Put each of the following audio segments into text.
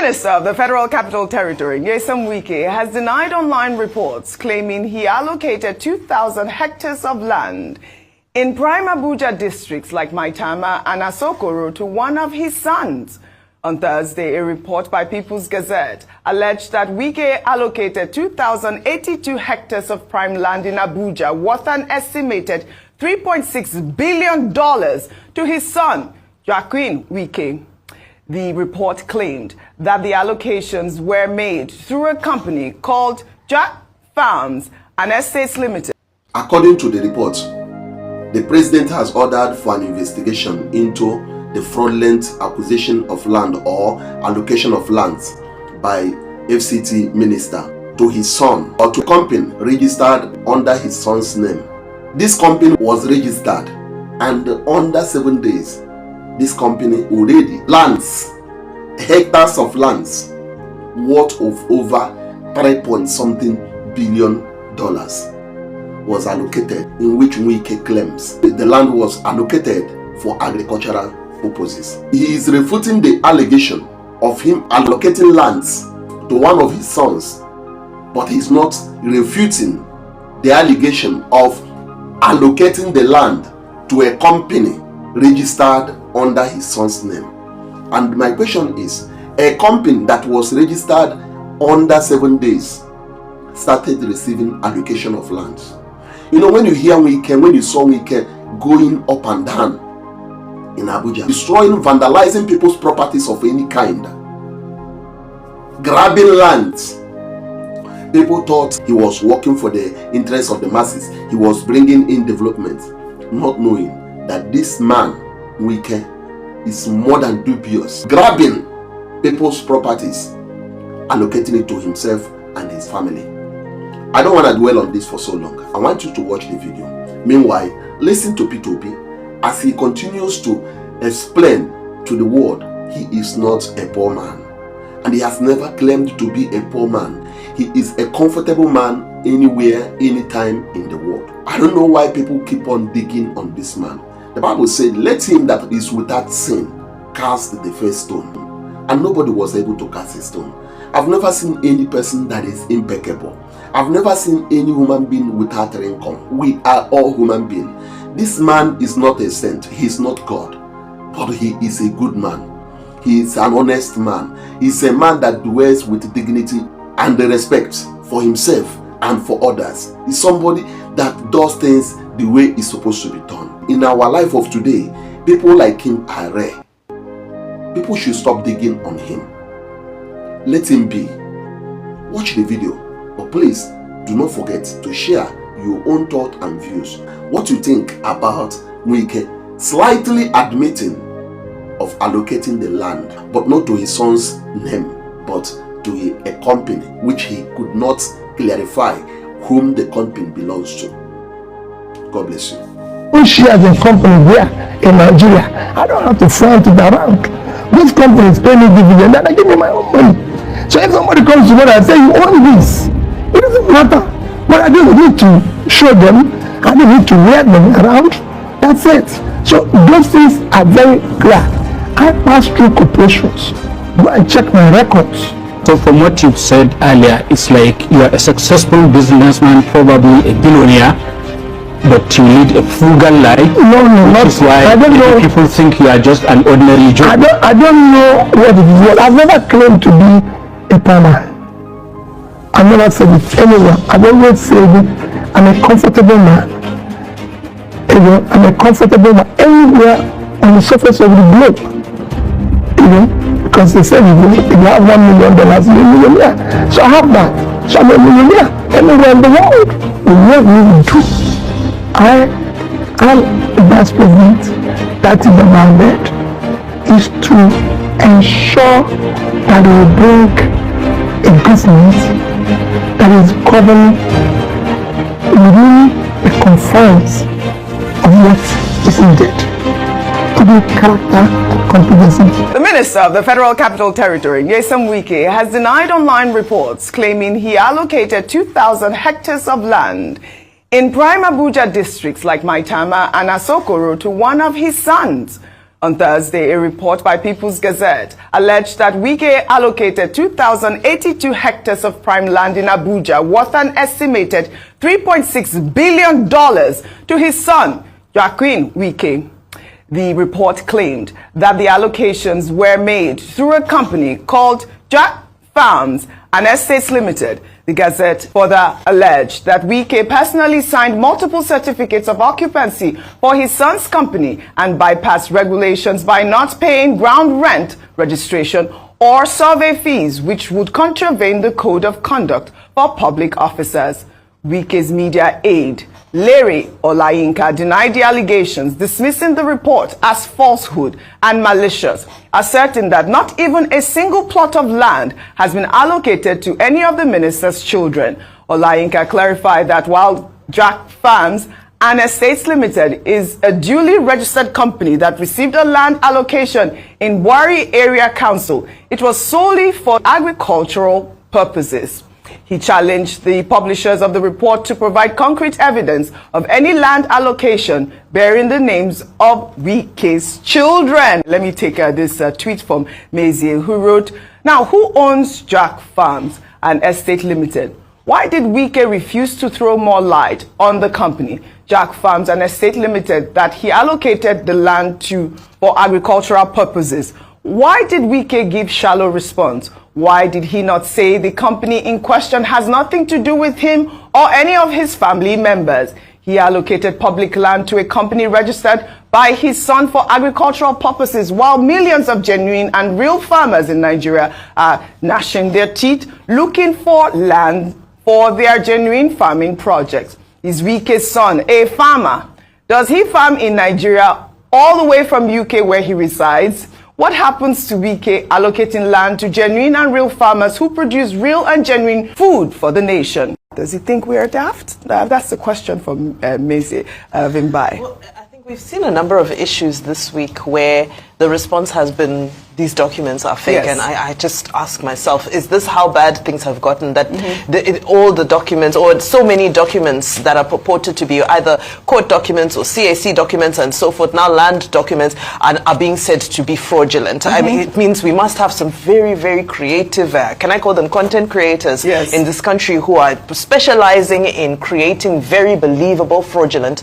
Minister of the Federal Capital Territory, Wike, has denied online reports claiming he allocated 2,000 hectares of land in prime Abuja districts like Maitama and Asokoro to one of his sons. On Thursday, a report by People's Gazette alleged that Wike allocated 2,082 hectares of prime land in Abuja worth an estimated $3.6 billion to his son, Joaquin Wike. The report claimed that the allocations were made through a company called Jack Farms and Estates Limited. According to the report, the president has ordered for an investigation into the fraudulent acquisition of land or allocation of lands by FCT minister to his son or to a company registered under his son's name. This company was registered, and under 7 days, this company already lands, hectares of lands worth of over 3-point-something billion was allocated, in which Wike claims the land was allocated for agricultural purposes. He is refuting the allegation of him allocating lands to one of his sons, but he is not refuting the allegation of allocating the land to a company registered under his son's name. And my question is, a company that was registered under 7 days started receiving allocation of lands. You know, when you hear Wike, when you saw Wike going up and down in Abuja, destroying, vandalizing people's properties of any kind, grabbing lands, people thought he was working for the interests of the masses. He was bringing in development, not knowing that this man, Wike, is more than dubious, grabbing people's properties, allocating it to himself and his family. I don't want to dwell on this for so long. I want you to watch the video. Meanwhile, listen to P2P as he continues to explain to the world he is not a poor man, and he has never claimed to be a poor man. He is a comfortable man anywhere, anytime in the world. I don't know why people keep on digging on this man. The Bible said, let him that is without sin cast the first stone. And nobody was able to cast a stone. I've never seen any person that is impeccable. I've never seen any human being without income. We are all human beings. This man is not a saint. He is not God. But he is a good man. He is an honest man. He is a man that dwells with dignity and the respect for himself and for others. He's somebody that does things the way it's supposed to be done. In our life of today, people like him are rare. People should stop digging on him. Let him be. Watch the video, but please do not forget to share your own thoughts and views. What you think about Wike slightly admitting of allocating the land, but not to his son's name, but to a company which he could not clarify whom the company belongs to. God bless you. Who shares in company there in Nigeria? I don't have to front it around. These companies pay me dividend and they give me my own money. So if somebody comes to me and say you own this, it doesn't matter. But I don't need to show them. I don't need to wear them around. That's it. So those things are very clear. I pass through corporations. Go and check my records. So from what you've said earlier, it's like you are a successful businessman, probably a billionaire, but you lead a frugal life. No, not why I don't know. People think you are just an ordinary Joe. I don't know what it is. I've never claimed to be a poor man. I've never said it anywhere. I've always said it. I'm a comfortable man. You know, I'm a comfortable man anywhere on the surface of the globe. You know, because they said if you have $1 million, you're a millionaire. So I have that. So I'm a millionaire anywhere in the world. What we do, I am the vice president that is my mandate is to ensure that we bring a business that is governed within the confines of what is needed to be character and competency. The Minister of the Federal Capital Territory, Wike, has denied online reports claiming he allocated 2,000 hectares of land in prime Abuja districts like Maitama and Asokoro to one of his sons. On Thursday, a report by People's Gazette alleged that Wike allocated 2,082 hectares of prime land in Abuja worth an estimated $3.6 billion to his son, Joaquin Wike. The report claimed that the allocations were made through a company called Jack Farms and Estates Limited. The Gazette further alleged that Wike personally signed multiple certificates of occupancy for his son's company and bypassed regulations by not paying ground rent, registration, or survey fees, which would contravene the Code of Conduct for public officers. Wike's media aide, Larry Olayinka, denied the allegations, dismissing the report as falsehood and malicious, asserting that not even a single plot of land has been allocated to any of the minister's children. Olayinka clarified that while Jack Farms and Estates Limited is a duly registered company that received a land allocation in Wari Area Council, it was solely for agricultural purposes. He challenged the publishers of the report to provide concrete evidence of any land allocation bearing the names of Wike's children. Let me take this tweet from Mezie, who wrote, "Now, who owns Jack Farms and Estate Limited? Why did Wike refuse to throw more light on the company, Jack Farms and Estate Limited, that he allocated the land to for agricultural purposes? Why did Wike give shallow response? Why did he not say the company in question has nothing to do with him or any of his family members? He allocated public land to a company registered by his son for agricultural purposes, while millions of genuine and real farmers in Nigeria are gnashing their teeth looking for land for their genuine farming projects. Is Wike's son a farmer? Does he farm in Nigeria all the way from UK where he resides? What happens to Wike allocating land to genuine and real farmers who produce real and genuine food for the nation? Does he think we are daft? That's the question from Mezie Vimbai. Well, I think we've seen a number of issues this week where the response has been these documents are fake. Yes. And I just ask myself, is this how bad things have gotten, that all the documents, or so many documents that are purported to be either court documents or CAC documents and so forth, now land documents, are being said to be fraudulent? I mean, it means we must have some very, very creative, can I call them content creators, yes, in this country who are specializing in creating very believable fraudulent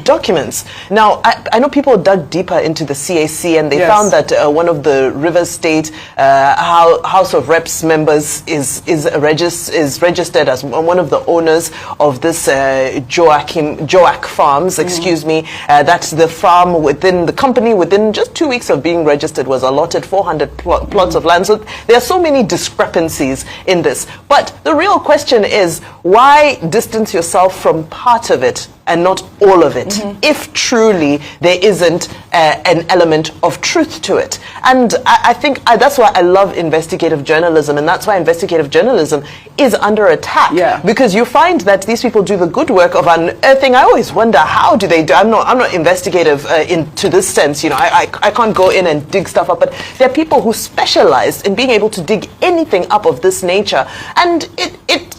documents. Now, I know people dug deeper into the CAC and they yes, found that one of the Rivers State House of Reps members is registered as one of the owners of this Joak Farms, excuse me. That's the farm within the company, within just 2 weeks of being registered, was allotted 400 plots of land. So there are so many discrepancies in this. But the real question is, why distance yourself from part of it and not all of it, if truly there isn't an element of truth to it? And I think that's why I love investigative journalism, and that's why investigative journalism is under attack. Yeah. Because you find that these people do the good work of unearthing. I always wonder, how do they do? I'm not investigative into this sense. You know, I can't go in and dig stuff up, but there are people who specialize in being able to dig anything up of this nature, and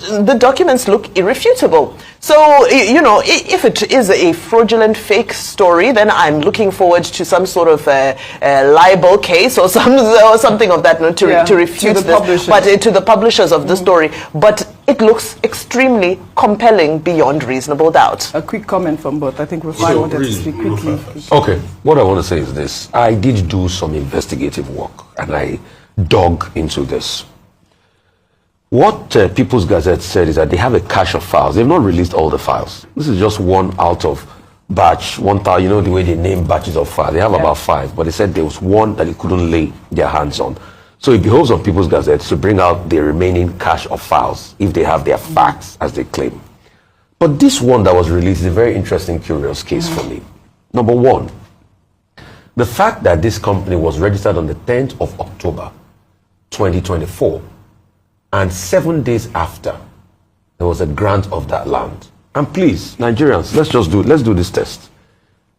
the documents look irrefutable. So, you know, if it is a fraudulent fake story, then I'm looking forward to some sort of libel case or something of that to refute to the this, publishers. but to the publishers of the story. But it looks extremely compelling beyond reasonable doubt. A quick comment from both. I think Rufai wanted to speak quickly. Okay, what I want to say is this. I did do some investigative work and I dug into this. What People's Gazette said is that they have a cache of files. They've not released all the files. This is just one out of batch, 1,000, you know the way they name batches of files. They have about 5, but they said there was one that they couldn't lay their hands on. So it behoves on People's Gazette to bring out the remaining cache of files if they have their facts as they claim. But this one that was released is a very interesting, curious case for me. Number one, the fact that this company was registered on the 10th of October, 2024, and 7 days after, there was a grant of that land. And please, Nigerians, let's do this test.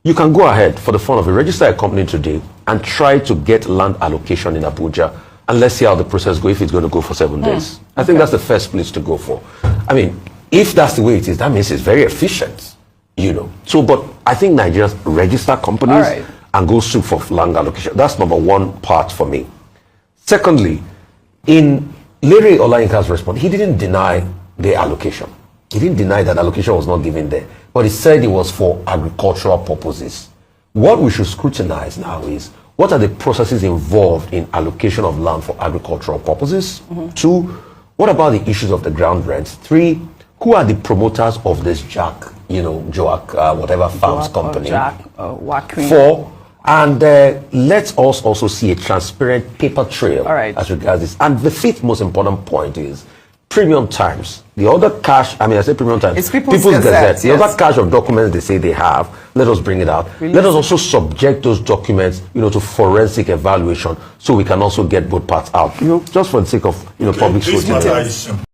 You can go ahead, for the fun of it, register a company today and try to get land allocation in Abuja, and let's see how the process goes, if it's going to go for 7 days. I think that's the first place to go for. I mean, if that's the way it is, that means it's very efficient, you know. So, but I think Nigerians register companies and go sue for land allocation. That's number one part for me. Secondly, in Larry Olayinka's response, he didn't deny the allocation. He didn't deny that allocation was not given there, but he said it was for agricultural purposes. What we should scrutinize now is, what are the processes involved in allocation of land for agricultural purposes? 2, what about the issues of the ground rent? 3, who are the promoters of this Joak, whatever farms company? Wike. 4, and let's also see a transparent paper trail as regards this. And the 5th most important point is premium times. The other cache, I say premium times, it's People's Gazette. The other cache of documents they say they have, let us bring it out. Let us also subject those documents, to forensic evaluation, so we can also get both parts out. Just for the sake of, public scrutiny.